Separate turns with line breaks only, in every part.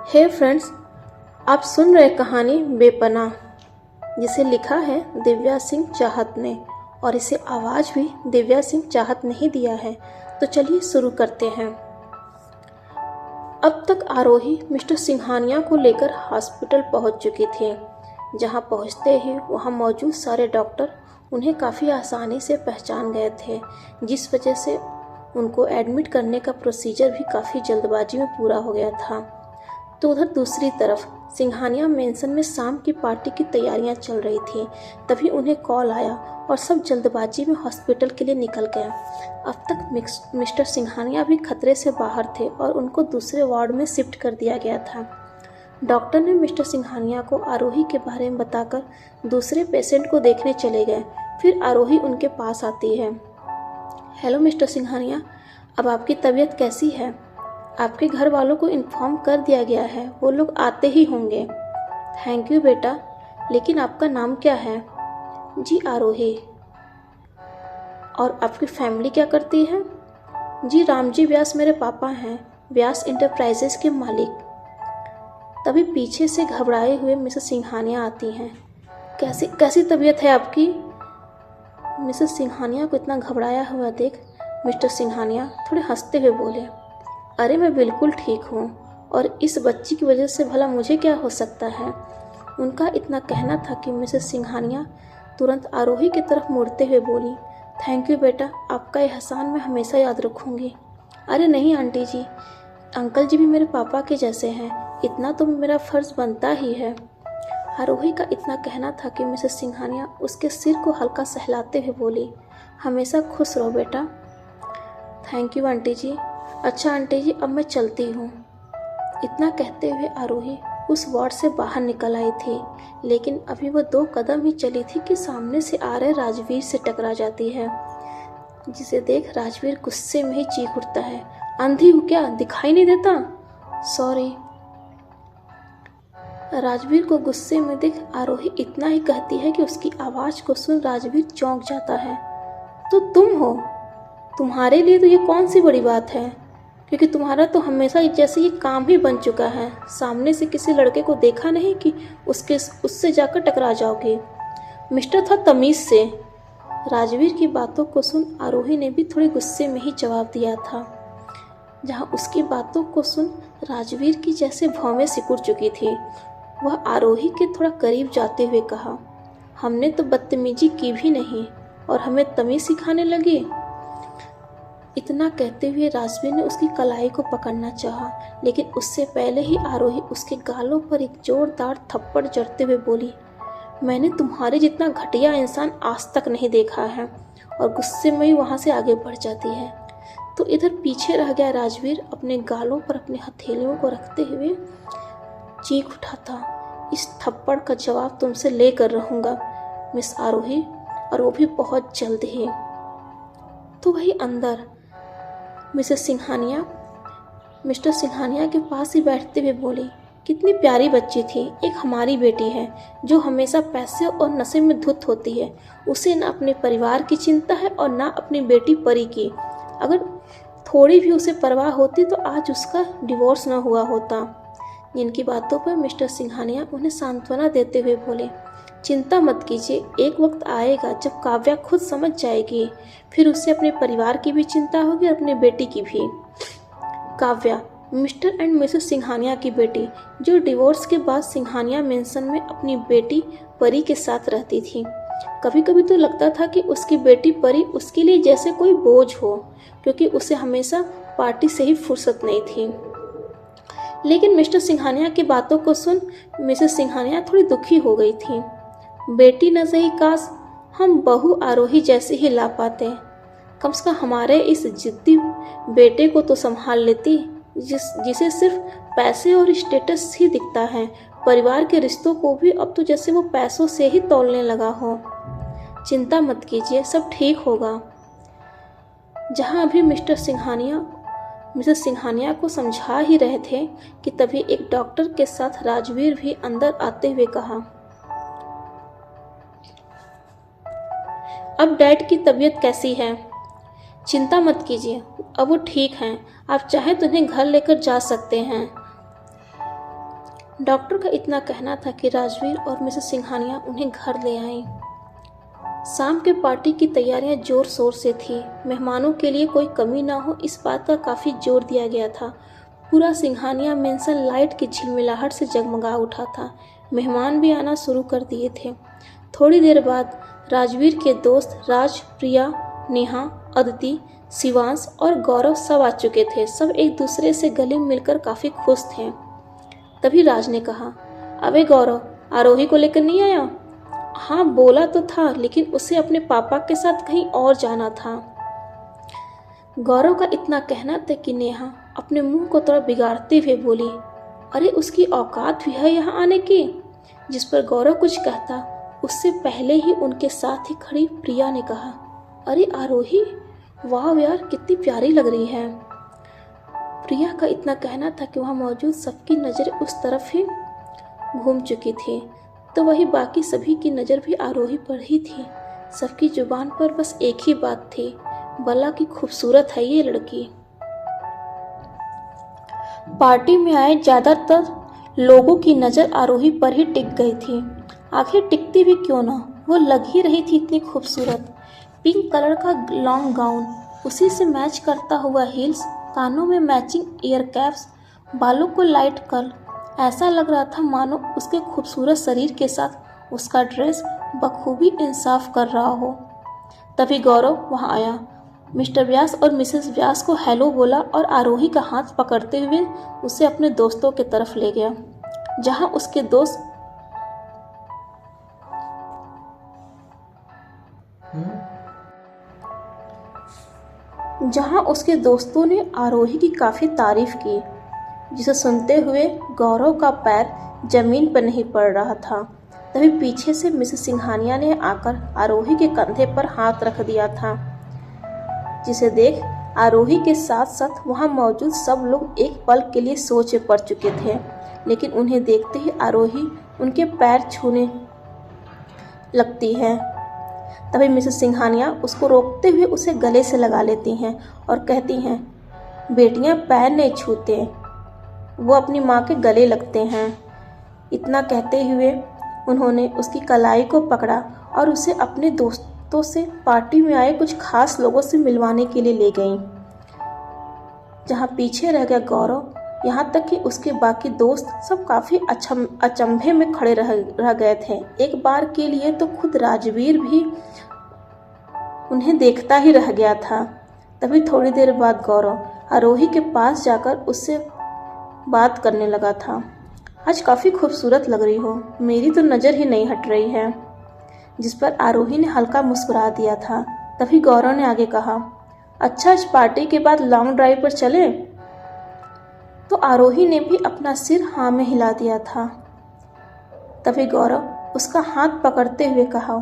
हे friends, आप सुन रहे कहानी बेपनाह, जिसे लिखा है दिव्या सिंह चाहत ने और इसे आवाज़ भी दिव्या सिंह चाहत ने ही दिया है। तो चलिए शुरू करते हैं। अब तक आरोही मिस्टर सिंघानिया को लेकर हॉस्पिटल पहुंच चुकी थी। जहां पहुंचते ही वहां मौजूद सारे डॉक्टर उन्हें काफ़ी आसानी से पहचान गए थे, जिस वजह से उनको एडमिट करने का प्रोसीजर भी काफ़ी जल्दबाजी में पूरा हो गया था। तो उधर दूसरी तरफ सिंघानिया मेंशन में शाम की पार्टी की तैयारियां चल रही थी। तभी उन्हें कॉल आया और सब जल्दबाजी में हॉस्पिटल के लिए निकल गए। अब तक मिस्टर सिंघानिया भी खतरे से बाहर थे और उनको दूसरे वार्ड में शिफ्ट कर दिया गया था। डॉक्टर ने मिस्टर सिंघानिया को आरोही के बारे में बताकर दूसरे पेशेंट को देखने चले गए। फिर आरोही उनके पास आती है। हेलो मिस्टर सिंघानिया, अब आपकी तबीयत कैसी है? आपके घर वालों को इन्फॉर्म कर दिया गया है, वो लोग आते ही होंगे। थैंक यू बेटा, लेकिन आपका नाम क्या है? जी आरोही। और आपकी फैमिली क्या करती है? जी रामजी व्यास मेरे पापा हैं, व्यास इंटरप्राइजेस के मालिक। तभी पीछे से घबराए हुए मिसेस सिंघानिया आती हैं। कैसी तबीयत है आपकी? मिसेस सिंघानिया को इतना घबराया हुआ देख मिस्टर सिंघानिया थोड़े हंसते हुए बोले, अरे मैं बिल्कुल ठीक हूँ, और इस बच्ची की वजह से भला मुझे क्या हो सकता है। उनका इतना कहना था कि मिसेस सिंघानिया तुरंत आरोही की तरफ मुड़ते हुए बोली, थैंक यू बेटा, आपका एहसान मैं हमेशा याद रखूँगी। अरे नहीं आंटी जी, अंकल जी भी मेरे पापा के जैसे हैं, इतना तो मेरा फ़र्ज़ बनता ही है। आरोही का इतना कहना था कि मिसेस सिंघानिया उसके सिर को हल्का सहलाते हुए बोली, हमेशा खुश रहो बेटा। थैंक यू आंटी जी। अच्छा आंटी जी, अब मैं चलती हूँ। इतना कहते हुए आरोही उस वार्ड से बाहर निकल आई थी, लेकिन अभी वह 2 कदम ही चली थी कि सामने से आ रहे राजवीर से टकरा जाती है, जिसे देख राजवीर गुस्से में ही चीख उठता है, अंधी हूँ क्या, दिखाई नहीं देता? सॉरी। राजवीर को गुस्से में देख आरोही इतना ही कहती है कि उसकी आवाज़ को सुन राजवीर चौंक जाता है। तो तुम हो? तुम्हारे लिए तो ये कौन सी बड़ी बात है, क्योंकि तुम्हारा तो हमेशा जैसे ये काम ही बन चुका है। सामने से किसी लड़के को देखा नहीं कि उससे जाकर टकरा जाओगे। मिस्टर था तमीज़ से। राजवीर की बातों को सुन आरोही ने भी थोड़े गुस्से में ही जवाब दिया था, जहां उसकी बातों को सुन राजवीर की जैसे भौवें सिकुड़ चुकी थी। वह आरोही के थोड़ा करीब जाते हुए कहा, हमने तो बदतमीजी की भी नहीं और हमें तमीज़ सिखाने लगी। इतना कहते हुए राजवीर ने उसकी कलाई को पकड़ना चाहा, लेकिन उससे पहले ही आरोही उसके गालों पर एक जोरदार थप्पड़ जड़ते हुए बोली, मैंने तुम्हारे जितना घटिया इंसान आज तक नहीं देखा है, और गुस्से में ही वहाँ से आगे बढ़ जाती है। तो इधर पीछे रह गया राजवीर अपने गालों पर अपने हथेलियों को रखते हुए चीख उठा था, इस थप्पड़ का जवाब तुमसे लेकर रहूँगा मिस आरोही, और वो भी बहुत जल्द ही। तो वही अंदर मिसेस सिंघानिया मिस्टर सिंघानिया के पास ही बैठते हुए बोली, कितनी प्यारी बच्ची थी, एक हमारी बेटी है जो हमेशा पैसे और नशे में धुत होती है। उसे न अपने परिवार की चिंता है और न अपनी बेटी परी की। अगर थोड़ी भी उसे परवाह होती तो आज उसका डिवोर्स न हुआ होता। जिनकी बातों पर मिस्टर सिंघानिया उन्हें सांत्वना देते हुए बोले, चिंता मत कीजिए, एक वक्त आएगा जब काव्या खुद समझ जाएगी, फिर उसे अपने परिवार की भी चिंता होगी और अपनी बेटी की भी। Kavya mister and Mrs Singhania की बेटी, जो डिवोर्स के बाद सिंघानिया मेंशन में अपनी बेटी परी के साथ रहती थी। कभी कभी तो लगता था कि उसकी बेटी परी उसके लिए जैसे कोई बोझ हो, क्योंकि उसे हमेशा पार्टी से ही फुर्सत नहीं थी। लेकिन मिस्टर सिंघानिया की बातों को सुन मिसेस सिंघानिया थोड़ी दुखी हो गई थी। बेटी न सही, काश हम बहू आरोही जैसे ही ला पाते। कम से कम हमारे इस जिद्दी बेटे को तो संभाल लेती, जिसे सिर्फ पैसे और स्टेटस ही दिखता है। परिवार के रिश्तों को भी अब तो जैसे वो पैसों से ही तौलने लगा हो। चिंता मत कीजिए, सब ठीक होगा। जहां अभी मिसेस सिंघानिया को समझा ही रहे थे कि तभी एक डॉक्टर के साथ राजवीर भी अंदर आते हुए कहा, अब डैड की तबीयत कैसी है? चिंता मत कीजिए, अब वो ठीक हैं, आप चाहे तो उन्हें घर लेकर जा सकते हैं। डॉक्टर का इतना कहना था कि राजवीर और मिसेस सिंघानिया उन्हें घर ले आईं। शाम के पार्टी की तैयारियां जोर शोर से थी। मेहमानों के लिए कोई कमी ना हो इस बात का काफ़ी जोर दिया गया था। पूरा सिंघानिया मेंशन लाइट की झिलमिलाहट से जगमगा उठा था। मेहमान भी आना शुरू कर दिए थे। थोड़ी देर बाद राजवीर के दोस्त राज, प्रिया, नेहा, अदिति, शिवांश और गौरव सब आ चुके थे। सब एक दूसरे से गले मिलकर काफ़ी खुश थे। तभी राज ने कहा, अबे गौरव, आरोही को लेकर नहीं आया? हाँ, बोला तो था, लेकिन उसे अपने पापा के साथ कहीं और जाना था। गौरव का इतना कहना था कि नेहा अपने मुंह को थोड़ा बिगाड़ते हुए बोली, अरे उसकी औकात भी है यहाँ आने की? जिस पर गौरव कुछ कहता उससे पहले ही उनके साथ ही खड़ी प्रिया ने कहा, अरे आरोही, वाह यार, कितनी प्यारी लग रही है। प्रिया का इतना कहना था कि वहाँ मौजूद सबकी नज़र उस तरफ ही घूम चुकी थी, तो वही बाकी सभी की नज़र भी आरोही पर ही थी। सबकी जुबान पर बस एक ही बात थी, भला की खूबसूरत है ये लड़की। पार्टी में आए ज़्यादातर लोगों की नज़र आरोही पर ही टिक गई थी। आखिर टिकती भी क्यों ना, वो लग ही रही थी इतनी खूबसूरत। पिंक कलर का लॉन्ग गाउन, उसी से मैच करता हुआ हील्स, कानों में मैचिंग ईयर कैप्स, बालों को लाइट कर्ल, ऐसा लग रहा था मानो उसके खूबसूरत शरीर के साथ उसका ड्रेस बखूबी इंसाफ कर रहा हो। तभी गौरव वहाँ आया। मिस्टर व्यास और मिसेस व्यास को हेलो बोला और आरोही का हाथ पकड़ते हुए उसे अपने दोस्तों की तरफ ले गया, जहाँ उसके दोस्तों ने आरोही की काफ़ी तारीफ की, जिसे सुनते हुए गौरव का पैर जमीन पर नहीं पड़ रहा था। तभी पीछे से मिसेस सिंघानिया ने आकर आरोही के कंधे पर हाथ रख दिया था, जिसे देख आरोही के साथ साथ वहां मौजूद सब लोग एक पल के लिए सोच में पड़ चुके थे। लेकिन उन्हें देखते ही आरोही उनके पैर छूने लगती है। तभी मिसेस सिंघानिया उसको रोकते हुए उसे गले से लगा लेती हैं और कहती हैं, बेटियां पैर नहीं छूते, वो अपनी माँ के गले लगते हैं। इतना कहते हुए उन्होंने उसकी कलाई को पकड़ा और उसे अपने दोस्तों से पार्टी में आए कुछ खास लोगों से मिलवाने के लिए ले गईं, जहाँ पीछे रह गया गौरव। यहाँ तक कि उसके बाकी दोस्त सब काफ़ी अचंभे में खड़े रह गए थे। एक बार के लिए तो खुद राजवीर भी उन्हें देखता ही रह गया था। तभी थोड़ी देर बाद गौरव आरोही के पास जाकर उससे बात करने लगा था। आज काफ़ी खूबसूरत लग रही हो, मेरी तो नज़र ही नहीं हट रही है। जिस पर आरोही ने हल्का मुस्कुरा दिया था। तभी गौरव ने आगे कहा, अच्छा, आज पार्टी के बाद लॉन्ग ड्राइव पर चले? तो आरोही ने भी अपना सिर हाँ में हिला दिया था। तभी गौरव उसका हाथ पकड़ते हुए कहा,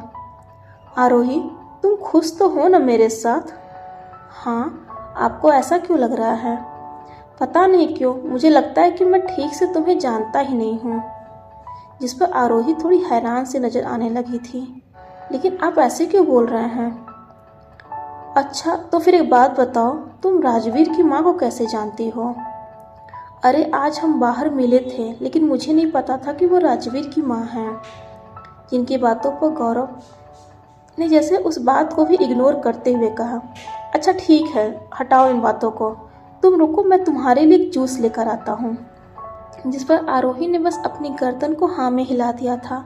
आरोही, तुम खुश तो हो ना मेरे साथ? हाँ, आपको ऐसा क्यों लग रहा है? पता नहीं क्यों, मुझे लगता है कि मैं ठीक से तुम्हें जानता ही नहीं हूँ। जिस पर आरोही थोड़ी हैरान से नजर आने लगी थी। लेकिन आप ऐसे क्यों बोल रहे हैं? अच्छा, तो फिर एक बात बताओ, तुम राजवीर की माँ को कैसे जानती हो? अरे, आज हम बाहर मिले थे, लेकिन मुझे नहीं पता था कि वो राजवीर की माँ हैं। जिनकी बातों पर गौरव ने जैसे उस बात को भी इग्नोर करते हुए कहा, अच्छा ठीक है, हटाओ इन बातों को, तुम रुको, मैं तुम्हारे लिए एक जूस लेकर आता हूँ। जिस पर आरोही ने बस अपनी गर्दन को हाँ में हिला दिया था।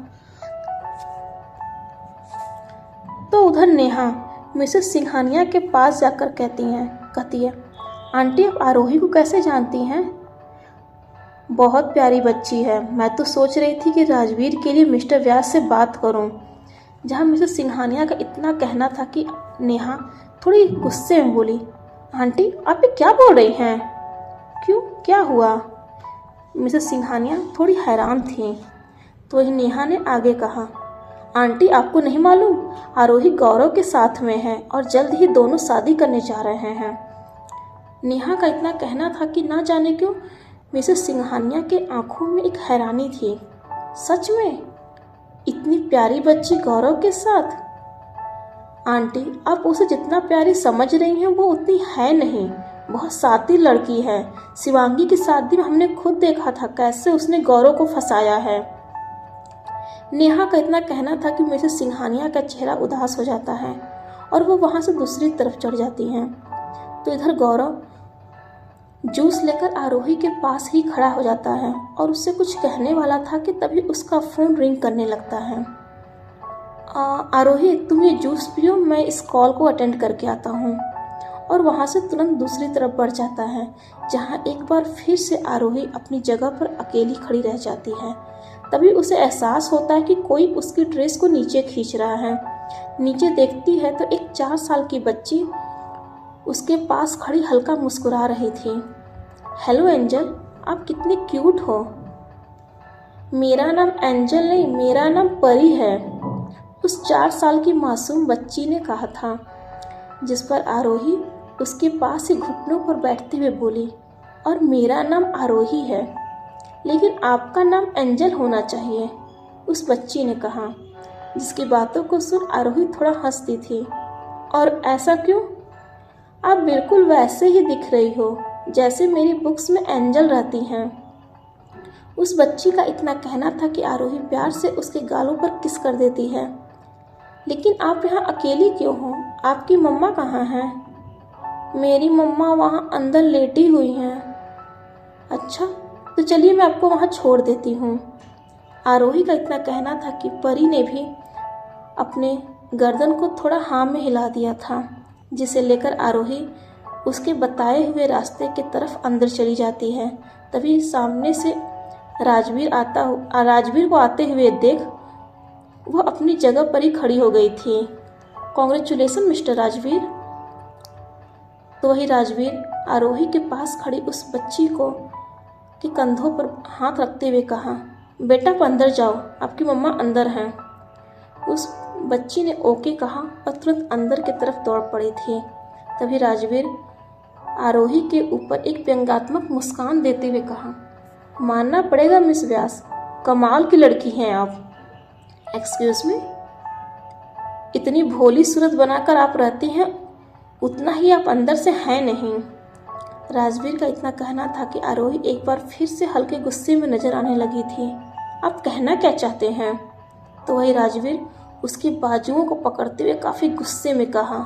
तो उधर नेहा मिसेस सिंघानिया के पास जाकर कहती है, आंटी, आप आरोही को कैसे जानती हैं? बहुत प्यारी बच्ची है। मैं तो सोच रही थी कि राजवीर के लिए मिस्टर व्यास से बात करूं। जहां मिसेस सिंघानिया का इतना कहना था कि नेहा थोड़ी गुस्से में बोली, आंटी, आप ये क्या बोल रही हैं? क्यों, क्या हुआ? मिसेस सिंघानिया थोड़ी हैरान थी। तो नेहा ने आगे कहा, आंटी, आपको नहीं मालूम, आरोही गौरव के साथ में है और जल्द ही दोनों शादी करने जा रहे हैं। नेहा का इतना कहना था कि ना जाने क्यों मिसेस सिंघानिया के आंखों में एक हैरानी थी। सच में इतनी प्यारी बच्ची गौरव के साथ? आंटी, आप उसे जितना प्यारी समझ रही हैं वो उतनी है नहीं। बहुत शातिर लड़की है। शिवांगी की शादी में हमने खुद देखा था कैसे उसने गौरव को फंसाया है। नेहा का इतना कहना था कि मिसेस सिंघानिया का चेहरा उदास हो जाता है और वो वहाँ से दूसरी तरफ चढ़ जाती हैं। तो इधर गौरव जूस लेकर आरोही के पास ही खड़ा हो जाता है और उससे कुछ कहने वाला था कि तभी उसका फ़ोन रिंग करने लगता है। आरोही, तुम ये जूस पियो, मैं इस कॉल को अटेंड करके आता हूँ। और वहाँ से तुरंत दूसरी तरफ बढ़ जाता है, जहाँ एक बार फिर से आरोही अपनी जगह पर अकेली खड़ी रह जाती है। तभी उसे एहसास होता है कि कोई उसकी ड्रेस को नीचे खींच रहा है। नीचे देखती है तो एक 4 साल की बच्ची उसके पास खड़ी हल्का मुस्कुरा रही थी। हेलो एंजल, आप कितनी क्यूट हो। मेरा नाम एंजल नहीं, मेरा नाम परी है, उस 4 साल की मासूम बच्ची ने कहा था, जिस पर आरोही उसके पास ही घुटनों पर बैठते हुए बोली, और मेरा नाम आरोही है, लेकिन आपका नाम एंजल होना चाहिए, उस बच्ची ने कहा, जिसकी बातों को सुन आरोही थोड़ा हंसती थी। और ऐसा क्यों? आप बिल्कुल वैसे ही दिख रही हो जैसे मेरी बुक्स में एंजल रहती हैं। उस बच्ची का इतना कहना था कि आरोही प्यार से उसके गालों पर किस कर देती है। लेकिन आप यहाँ अकेली क्यों हो? आपकी मम्मा कहाँ हैं? मेरी मम्मा वहाँ अंदर लेटी हुई हैं। अच्छा, तो चलिए मैं आपको वहाँ छोड़ देती हूँ। आरोही का इतना कहना था कि परी ने भी अपने गर्दन को थोड़ा हाँ में हिला दिया था, जिसे लेकर आरोही उसके बताए हुए रास्ते की तरफ अंदर चली जाती है। तभी सामने से राजवीर को आते हुए देख वह अपनी जगह पर ही खड़ी हो गई थी। Congratulation mister Rajveer. तो वही राजवीर आरोही के पास खड़ी उस बच्ची को के कंधों पर हाथ रखते हुए कहा, बेटा आप अंदर जाओ, आपकी मम्मा अंदर हैं। उस बच्ची ने ओके कहा और तुरंत अंदर की तरफ दौड़ पड़ी थी। तभी राजवीर आरोही के ऊपर एक व्यंग्यात्मक मुस्कान देते हुए कहा, मानना पड़ेगा मिस व्यास, कमाल की लड़की हैं आप। एक्सक्यूज मी, इतनी भोली सूरत बनाकर आप रहती हैं, उतना ही आप अंदर से हैं नहीं। राजवीर का इतना कहना था कि आरोही एक बार फिर से हल्के गुस्से में नजर आने लगी थी। आप कहना क्या चाहते हैं? तो वही राजवीर उसकी बाजुओं को पकड़ते हुए काफ़ी गुस्से में कहा,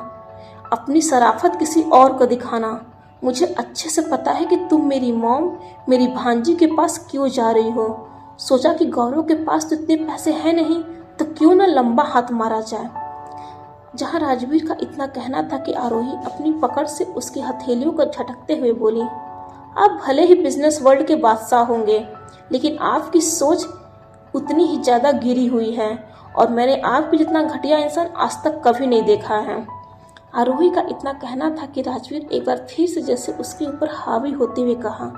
अपनी शराफत किसी और को दिखाना। मुझे अच्छे से पता है कि तुम मेरी मॉम, मेरी भांजी के पास क्यों जा रही हो। सोचा कि गौरव के पास तो इतने पैसे हैं नहीं, तो क्यों ना लंबा हाथ मारा जाए। जहाँ राजवीर का इतना कहना था कि आरोही अपनी पकड़ से उसकी हथेलियों को झटकते हुए बोली, आप भले ही बिजनेस वर्ल्ड के बादशाह होंगे, लेकिन आपकी सोच उतनी ही ज़्यादा गिरी हुई है और मैंने आपको जितना घटिया इंसान आज तक कभी नहीं देखा है। आरोही का इतना कहना था कि राजवीर एक बार फिर से जैसे उसके ऊपर हावी होते हुए कहा,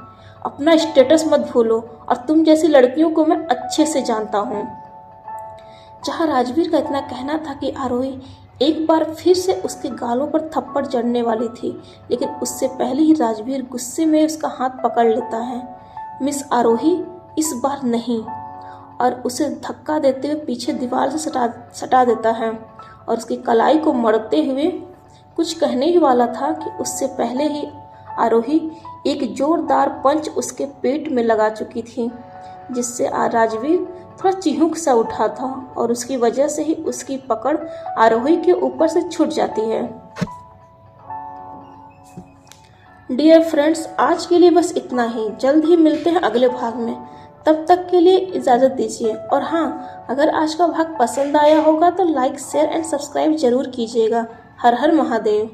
अपना स्टेटस मत भूलो और तुम जैसी लड़कियों को मैं अच्छे से जानता हूँ। जहाँ राजवीर का इतना कहना था कि आरोही एक बार फिर से उसके गालों पर थप्पड़ जड़ने वाली थी, लेकिन उससे पहले ही राजवीर गुस्से में उसका हाथ पकड़ लेता है। मिस आरोही, इस बार नहीं, और उसे धक्का देते हुए पीछे दीवार से सटा देता है और उसकी कलाई को मड़ते हुए कुछ कहने ही वाला था कि उससे पहले ही आरोही एक जोरदार पंच उसके पेट में लगा चुकी थी, जिससे राजवीर थोड़ा चिहुक सा उठा था और उसकी वजह से ही उसकी पकड़ आरोही के ऊपर से छूट जाती है। डियर फ्रेंड्स, आज के लिए बस इतना ही। जल्द ही मिलते हैं अगले भाग में, तब तक के लिए इजाज़त दीजिए। और हाँ, अगर आज का भाग पसंद आया होगा तो लाइक, शेयर एंड सब्सक्राइब जरूर कीजिएगा। हर हर महादेव।